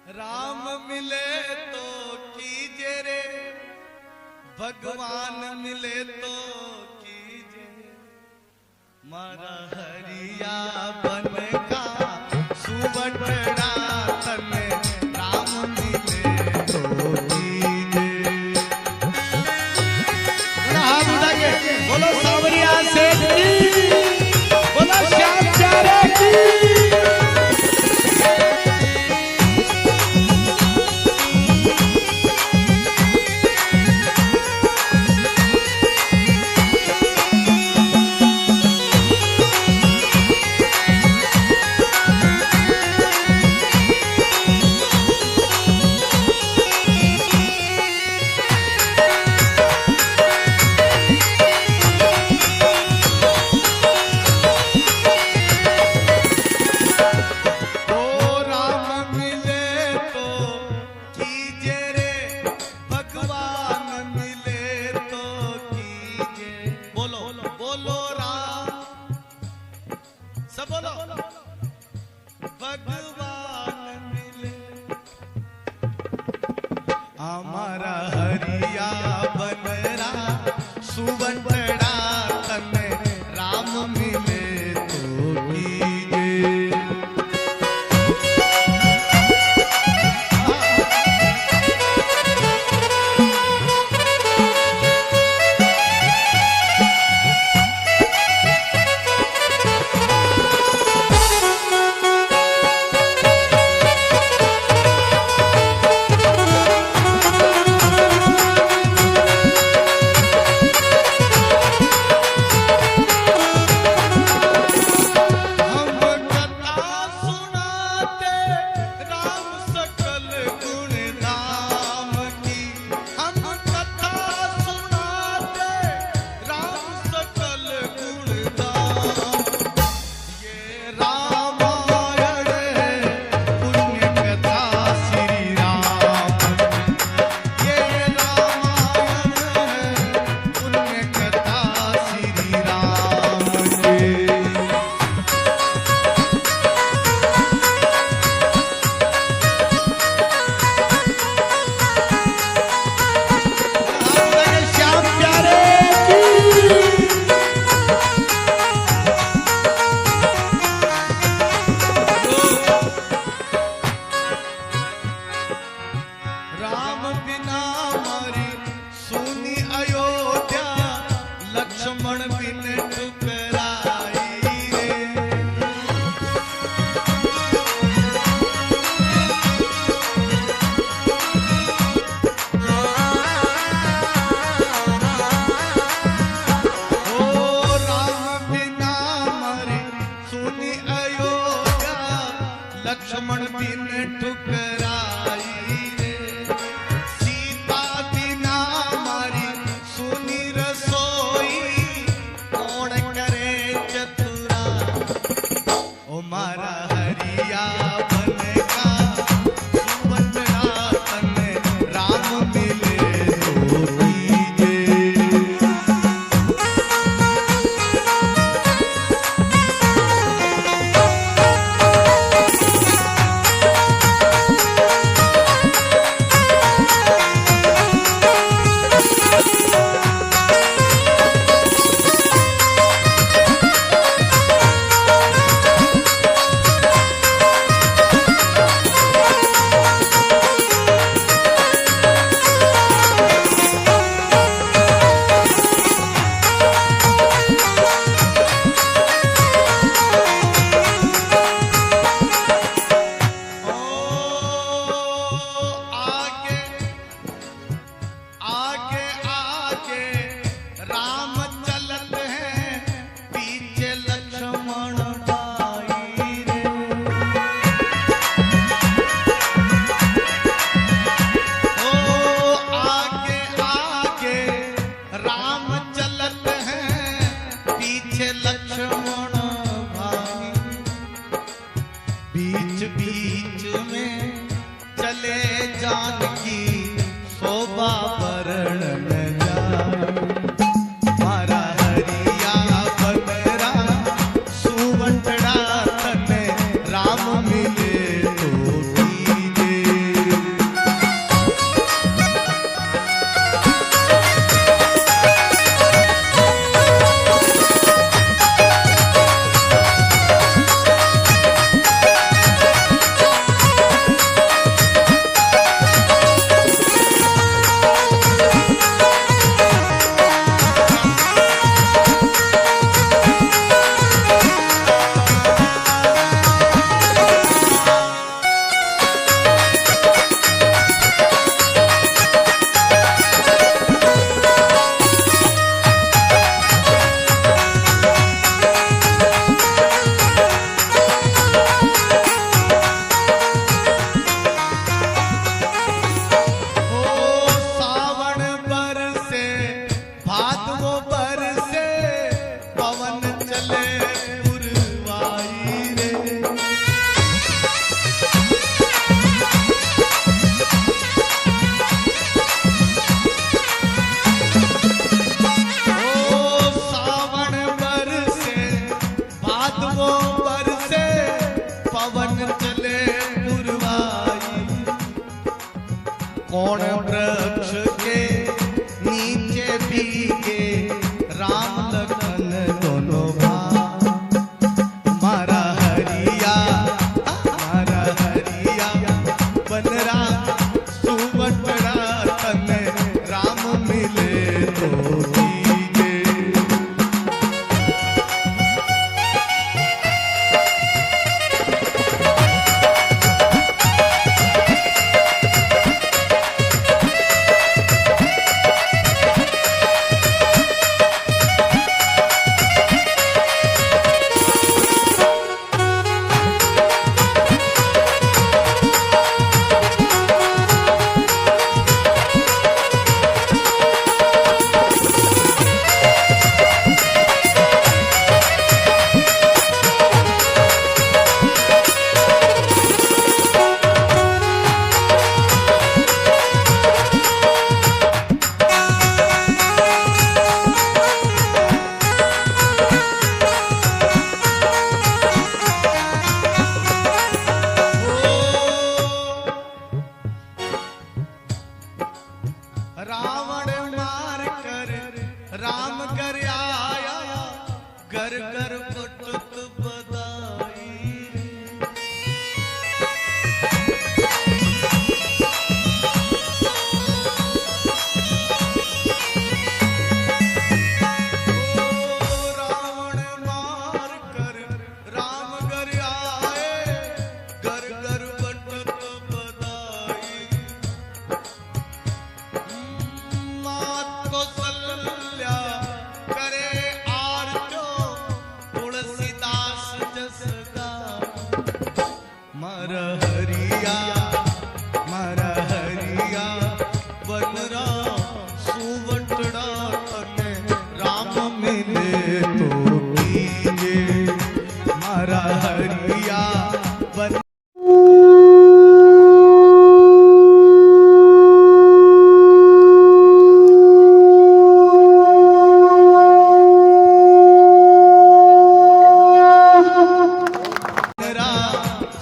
राम मिले तो कीजे रे, भगवान मिले तो कीजे, मारा हरिया बन का सुबटड़ा तने राम मिले तो कीजे। हाथ उठाइए, बोलो सावरिया सेठ की, बोलो श्याम प्यारे की। हमारा हरिया बनरा सुबटड़ा तने राम मिले तो कीजे। लक्ष्मण बिन ठुकराई रे, सीता बिना मारी सुनी रसोई, कौन करे चतुरा, ओ मारा हरिया बन का सुबटड़ा तने राम मिले तो कीजे। बीच बीच में चले जानकी शोभा वरण न जाए, मारा हरिया बनरा सुबटड़ा तने राम मिले तो कीजे। पवन चले पुरवाई, कौन वृक्ष के नीचे भीगे राम लखन दोनों भाई। मारा हरिया बनरा सुवटड़ा तन राम मिले तो भीगे। रावण मार कर राम कर आया, घर घर पटत बधाई। रावण मार कर राम कर आए, घर घर पटत बधाई। मात कौशल्या करे आरजो, तुलसीदास जस गाए। मर हरिया बनरा सुवटड़ा तने राम मिले तो भीगे। मारा हरिया बन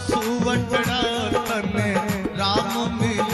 सुवटड़ा तने राम मिले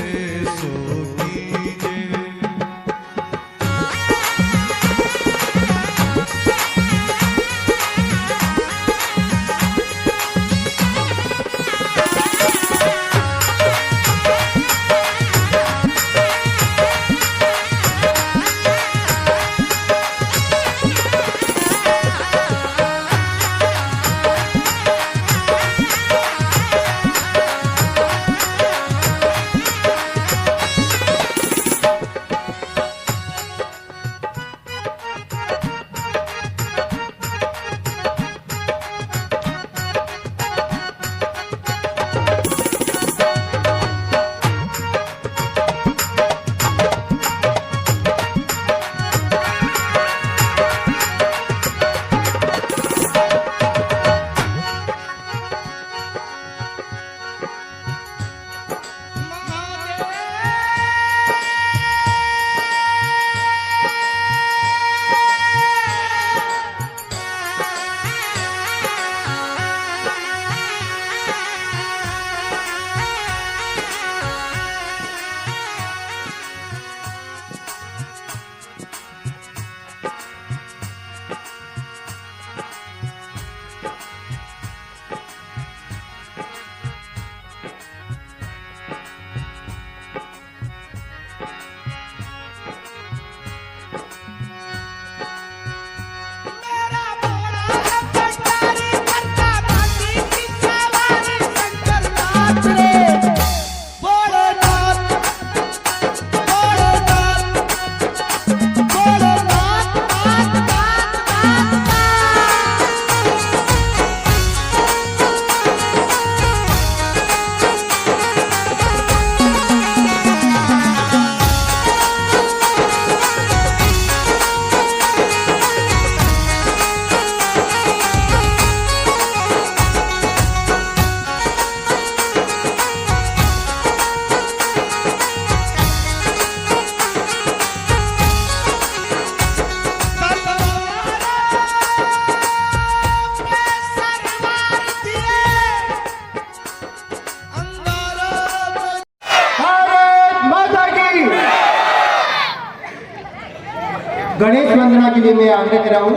गणेश वंदना के लिए मैं आग्रह कर रहा हूँ।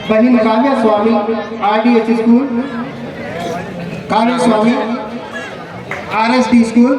बहन काव्या स्वामी RDH स्कूल, काव्या स्वामी RSD स्कूल,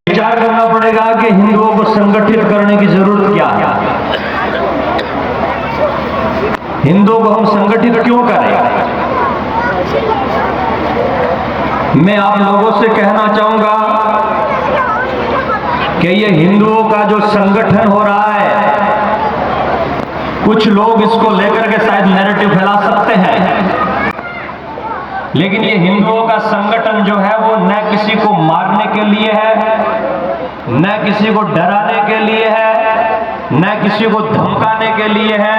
विचार करना पड़ेगा कि हिंदुओं को संगठित करने की जरूरत क्या है। हिंदुओं को हम संगठित क्यों करें? मैं आप लोगों से कहना चाहूंगा कि ये हिंदुओं का जो संगठन हो रहा है, कुछ लोग इसको लेकर के शायद नैरेटिव फैला सकते हैं, लेकिन ये हिंदुओं का संगठन जो है वो न किसी को मारने के लिए है, न किसी को डराने के लिए है, न किसी को धमकाने के लिए है।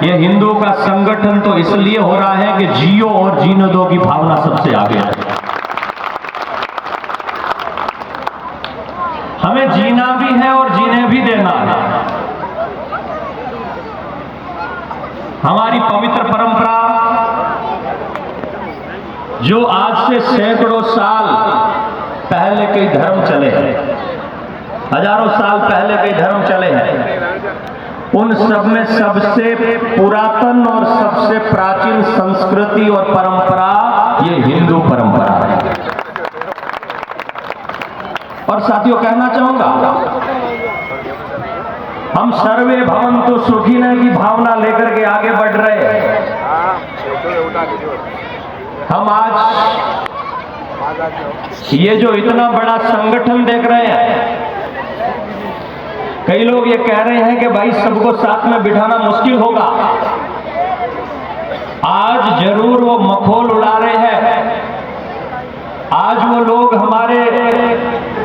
ये हिंदुओं का संगठन तो इसलिए हो रहा है कि जियो और जीने दो की भावना सबसे आगे है। हमें जीना भी है और जीने भी देना है। हमारी पवित्र परंपरा जो आज से सैकड़ों साल पहले कई धर्म चले हैं, हजारों साल पहले कई धर्म चले हैं, उन सब में सबसे पुरातन और सबसे प्राचीन संस्कृति और परंपरा ये हिंदू परंपरा है। और साथियों कहना चाहूंगा, हम सर्वे भवन्तु सुखिनः की भावना लेकर के आगे बढ़ रहे हैं। हम आज ये जो इतना बड़ा संगठन देख रहे हैं, कई लोग ये कह रहे हैं कि भाई सबको साथ में बिठाना मुश्किल होगा। आज जरूर वो मखौल उड़ा रहे हैं। आज वो लोग हमारे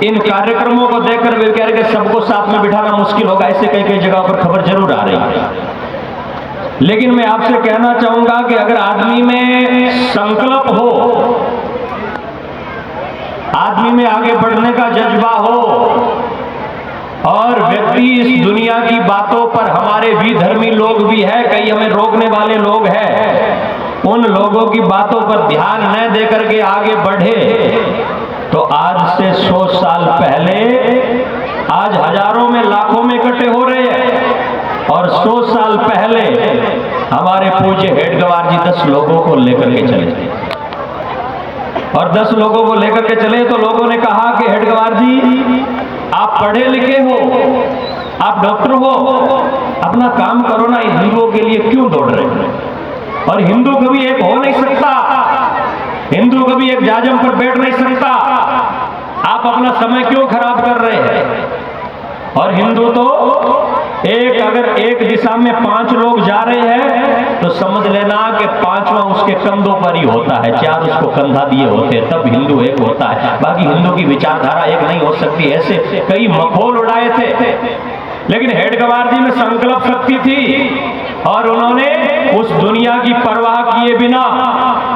इन कार्यक्रमों को देखकर वे कह रहे हैं कि सबको साथ में बिठाना मुश्किल होगा। ऐसे कई कई जगहों पर खबर जरूर आ रही है। लेकिन मैं आपसे कहना चाहूंगा कि अगर आदमी में संकल्प हो, आदमी में आगे बढ़ने का जज्बा हो, और व्यक्ति इस दुनिया की बातों पर, हमारे विधर्मी लोग भी है, कई हमें रोकने वाले लोग हैं, उन लोगों की बातों पर ध्यान न दे करके आगे बढ़े तो आज से 100 साल पहले, आज हजारों में लाखों में इकट्ठे हो रहे हैं, और 100 साल पहले हमारे पूज्य हेडगेवार जी 10 लोगों को लेकर के चले, और 10 लोगों को लेकर के चले तो लोगों ने कहा कि हेडगेवार जी आप पढ़े लिखे हो, आप डॉक्टर हो, अपना काम करो ना, हिंदुओं के लिए क्यों दौड़ रहे हो? और हिंदू कभी एक हो नहीं सकता, हिंदू कभी एक जाजम पर बैठ नहीं सकता, आप अपना समय क्यों खराब कर रहे हैं? और हिंदू तो अगर एक दिशा में 5 लोग जा रहे हैं तो समझ लेना कि 5वां उसके कंधों पर ही होता है, 4 उसको कंधा दिए होते हैं, तब हिंदू एक होता है। बाकी हिंदू की विचारधारा एक नहीं हो सकती। ऐसे कई मखौल उड़ाए थे, लेकिन हेडगेवार जी में संकल्प शक्ति थी और उन्होंने उस दुनिया की परवाह किए बिना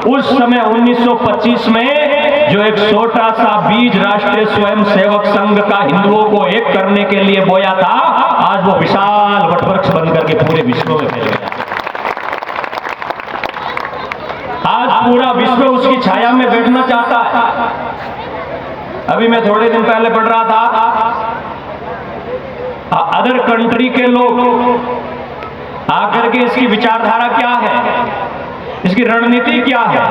उस समय 1925 में जो एक छोटा सा बीज राष्ट्रीय स्वयंसेवक संघ का हिंदुओं को एक करने के लिए बोया था, आज वो विशाल वटवृक्ष बनकर के पूरे विश्व में फैल गया। आज पूरा विश्व उसकी छाया में बैठना चाहता है। अभी मैं थोड़े दिन पहले पढ़ रहा था, अदर कंट्री के लोग आकर के इसकी विचारधारा क्या है, इसकी रणनीति क्या है,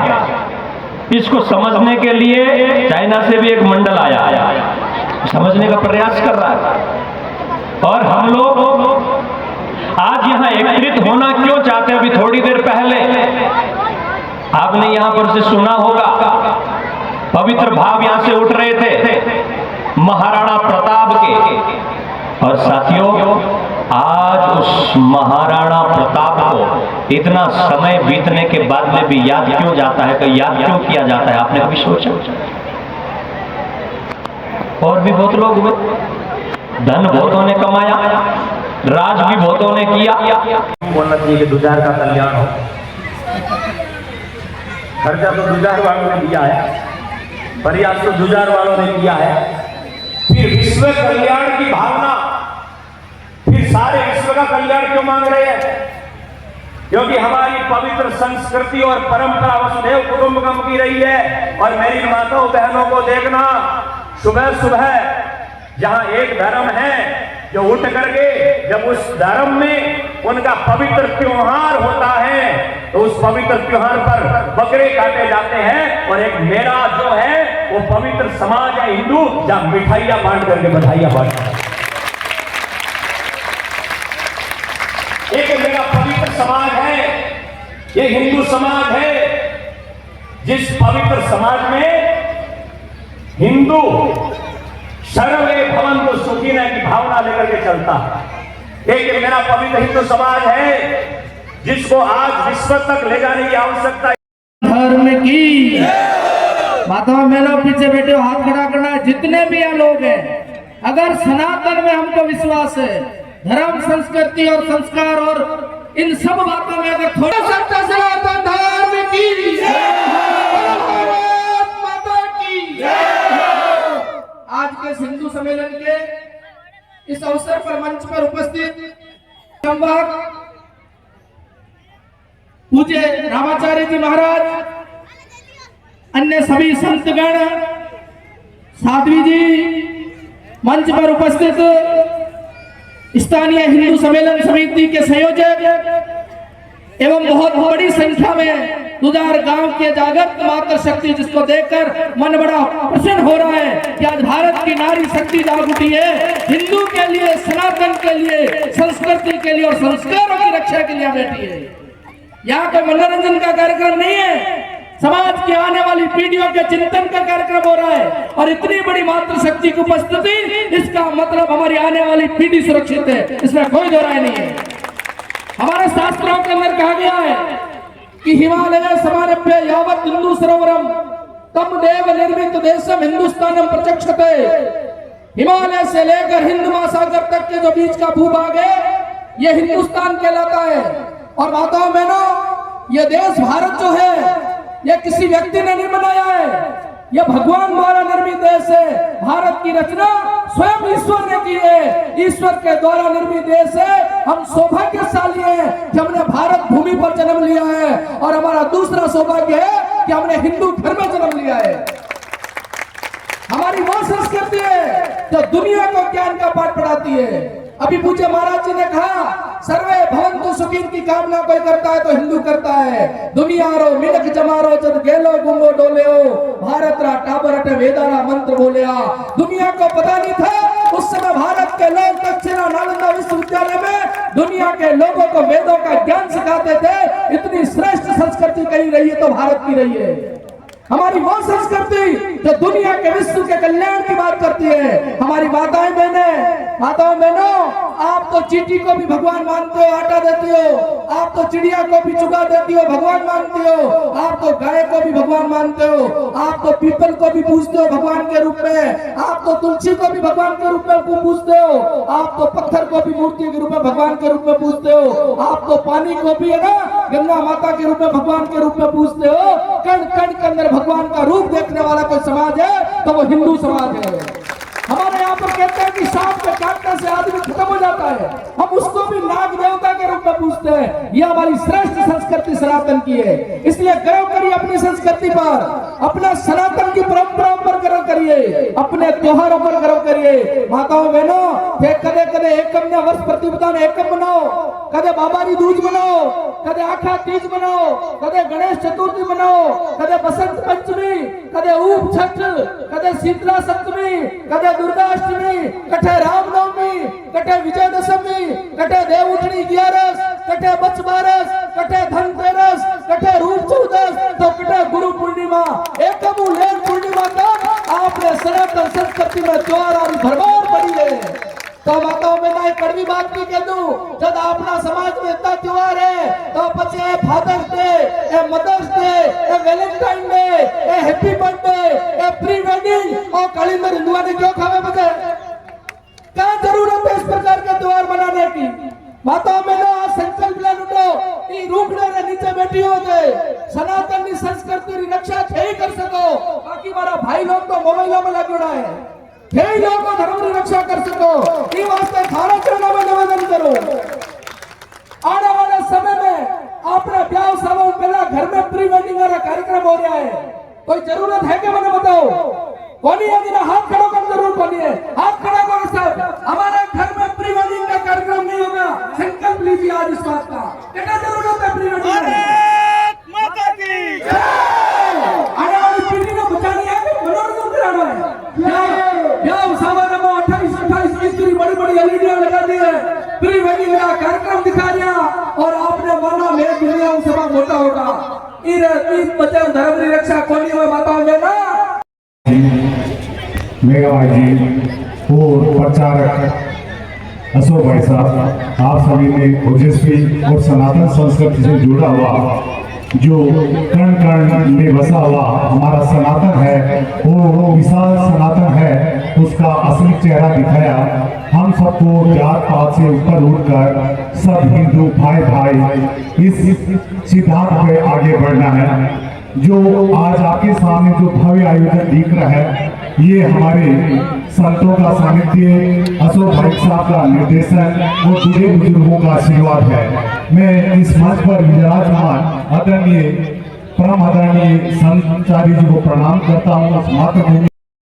इसको समझने के लिए चाइना से भी एक मंडल आया, समझने का प्रयास कर रहा है। और हम लोग आज यहां एकत्रित होना क्यों चाहते हैं? अभी थोड़ी देर पहले आपने यहां पर से सुना होगा, पवित्र भाव यहां से उठ रहे थे महाराणा प्रताप के। और साथियों, आज उस महाराणा प्रताप को इतना समय बीतने के बाद में भी याद क्यों जाता है, कि याद क्यों किया जाता है? आपने कभी सोचा? और भी बहुत लोग हुए, धन बहुतों ने कमाया, राज भी बहुतों ने किया। बोलना चाहिए कि दुजार का कल्याण हो, खर्चा तो दुजार वालों ने दिया है, प्रयास तो दुजार वालों ने किया है। फिर विश्व कल्याण की भावना, फिर सारे विश्व का कल्याण क्यों मांग रहे हैं? क्योंकि हमारी पवित्र संस्कृति और परंपरा वसुधैव कुटुंबकम की रही है। और मेरी माताओं बहनों को देखना, सुबह सुबह जहां एक धर्म है जो उठ करके जब उस धर्म में उनका पवित्र त्योहार होता है तो उस पवित्र त्योहार पर बकरे काटे जाते हैं, और एक मेरा जो है वो पवित्र समाज है हिंदू, जहां मिठाइयां बांट करके बधाइयां बांटते हैं। एक मेरा पवित्र समाज है, ये हिंदू समाज है, जिस पवित्र समाज में हिंदू सर्वे भवन्तु सुखिनः की भावना लेकर के चलता है। एक मेरा पवित्र हिंदू समाज है जिसको आज विश्व तक ले जाने की आवश्यकता है। धर्म की माता मेलो पीछे बैठे हो, हाथ खड़ा करना है। जितने भी यहाँ लोग हैं, अगर सनातन में हमको विश्वास है, धर्म संस्कृति और संस्कार और इन सब बातों में अगर थोड़ा सा सनातन धर्म की माता की आज के हिंदू सम्मेलन के इस अवसर पर मंच पर उपस्थित संवाद पूज्य रामाचार्य जी महाराज, अन्य सभी संतगण, साध्वी जी, मंच पर उपस्थित स्थानीय हिंदू सम्मेलन समिति के संयोजक एवं बहुत बड़ी संख्या में दुधार गांव के जागृत मातृ शक्ति, जिसको देखकर मन बड़ा प्रसन्न हो रहा है कि आज भारत की नारी शक्ति जाग उठी है, हिंदू के लिए, सनातन के लिए, संस्कृति के लिए और संस्कारों की रक्षा के लिए बैठी है। यहाँ कोई मनोरंजन का कार्यक्रम नहीं है, समाज की आने वाली पीढ़ियों के चिंतन का कार्यक्रम हो रहा है। और इतनी बड़ी मातृशक्ति की उपस्थिति, इसका मतलब हमारी आने वाली पीढ़ी सुरक्षित है, इसमें कोई दो राय नहीं है। हमारे शास्त्रों के अंदर कहा गया है कि हिमालय समारभ्य यावत हिंदू सरोवरम तम देव निर्मित देशम हिंदुस्तानम प्रचक्षते। हिमालय से लेकर हिंद महासागर तक के जो बीच का भूभाग है, ये हिंदुस्तान कहलाता है। और माताओं बहनों, ये देश भारत जो है, ये किसी व्यक्ति ने नहीं बनाया है, यह भगवान द्वारा निर्मित देश है। भारत की रचना स्वयं ईश्वर ने की है। ईश्वर के द्वारा निर्मित देश है। हम सौभाग्यशाली हैं कि हमने भारत भूमि पर जन्म लिया है, और हमारा दूसरा सौभाग्य है कि हमने हिंदू घर में जन्म लिया है। हमारी वो संस्कृति है जो दुनिया को ज्ञान का पाठ पढ़ाती है। अभी पूज्य महाराज जी ने कहा, सर्वे भवन्तु सुखिन की कामना कोई करता है तो हिंदू करता है। दुनिया रो मिनक जमारो जद गेलो गुंगो डोलेओ, भारत रा टाबरट वेदारा मंत्र बोलेया। दुनिया को पता नहीं था उस समय भारत के लोग दक्षिणा नालंदा विश्वविद्यालय में दुनिया के लोगों को वेदों का ज्ञान सिखाते थे। इतनी श्रेष्ठ संस्कृति कहीं रही है तो भारत की रही है। हमारी वो संस्कृति जो दुनिया के विश्व के कल्याण की बात करती है। हमारी माताएं बहनों, आप तो चींटी को भी भगवान मानते हो, आटा देती हो। आप तो चिड़िया को भी चुगा देती हो, भगवान मानती हो। आप तो गाय को भी भगवान मानते हो। आप तो पीपल को भी पूजते हो भगवान के रूप में। आप तो तुलसी को भी भगवान के रूप में पूजते हो। आप तो पत्थर को भी मूर्ति के रूप में भगवान के रूप में पूजते हो। आप तो पानी को भी है ना गंगा माता के रूप में भगवान के रूप में पूजते हो। कण कण के अंदर भगवान का रूप देखने वाला कोई समाज है तो वो हिंदू समाज है। हमारे यहाँ पर कहते हैं कि सांप के काटने से आदमी खत्म हो जाता है, हम उसको भी नाग देवता के रूप में पूजते हैं। यह हमारी श्रेष्ठ संस्कृति सनातन की है। इसलिए गर्व करिए अपनी संस्कृति पर, अपना सनातन की परंपराओं पर गर्व करिए, अपने त्योहारों पर गर्व करिए। माताओं बहनों, कदे कदे एकम ने वर्ष प्रतिपदान एकम बनाओ, कदे बाबारी दूज बनाओ, कदे आखा तीज बनाओ, कदे गणेश चतुर्थी बनाओ, कदे बसंत पंचमी, कदे ऊप छठ, कदे शीतला सप्तमी, कदे दुर्गाष्टमी, कटे रामनवमी, कटे विजयदशमी, कटे देव उठनी 11, कटे बच बारस, कटे धनतेरस, कटे रूप चौदस, तो कटे गुरु पूर्णिमा, एकम लेन पूर्णिमा तक आपने सनातन संस्कृति में त्योहार और भरमार पड़ी है। तो माताओं में एक कड़वी बात भी कह दूं, जब अपना समाज में इतना त्योहार है तो पचे Father's Day, Mother's Day, Valentine Day, happy birthday, pre wedding और कैलेंडर हिंदुआ ने क्यों खावे बचे? क्या जरूरत है इस प्रकार के त्योहार मनाने की? माताओं में आज संकल्प ले लूटो कि रूखने रे नीचे बैठी हो गए सनातन की संस्कृति की रक्षा थे कर सको। बाकी हमारा भाई लोग तो मोबाइलों में लगड़ा है, कई लोगों को धर्म की रक्षा कर सको। ये वास्ते थाना चरणों में निवेदन करो, आने वाले समय में अपने ब्याह सालों पहला घर में प्री वेडिंग का कार्यक्रम हो रहा है। कोई जरूरत है क्या मैंने बताओ? कौन है? हाथ खड़ा कर, जरूर कौन है? हाथ खड़ा करो सब। हमारे घर में प्री वेडिंग का कार्यक्रम नहीं होगा, संकल्प लीजिए आज इस बात का। क्या जरूरत है प्री वेडिंग? माता की आने वाली पीढ़ी को बचानी है, मनोरंजन कराना है। बड़ी एलईडी लगा दी है, प्री वेडिंग का कार्यक्रम दिखा दिया और आपने माना मेरे दुनिया सभा मोटा होगा। बचाओ धर्म की रक्षा कोनी हुए माताओं में ना मेघा जी और प्रचारक अशोक भाई साहब, आप सभी ने ओजस्वी और सनातन संस्कृति से जुड़ा हुआ जो कण कण में बसा हुआ हमारा सनातन है, वो विशाल सनातन है, उसका असली चेहरा दिखाया। हम सबको जात पात से ऊपर उठकर सब हिंदू भाई भाई इस सिद्धांत पे आगे बढ़ना है। जो आज आपके सामने जो भव्य आयोजन दिख रहा है, ये हमारे संतों का सानिध्य, अशोक भाई साहब का निर्देशन और बूढ़े बुजुर्गों का आशीर्वाद है। मैं इस मंच पर विराजमान आदरणीय परम आदरणीय संताचार्य जी को प्रणाम करता हूँ। मातृभूमि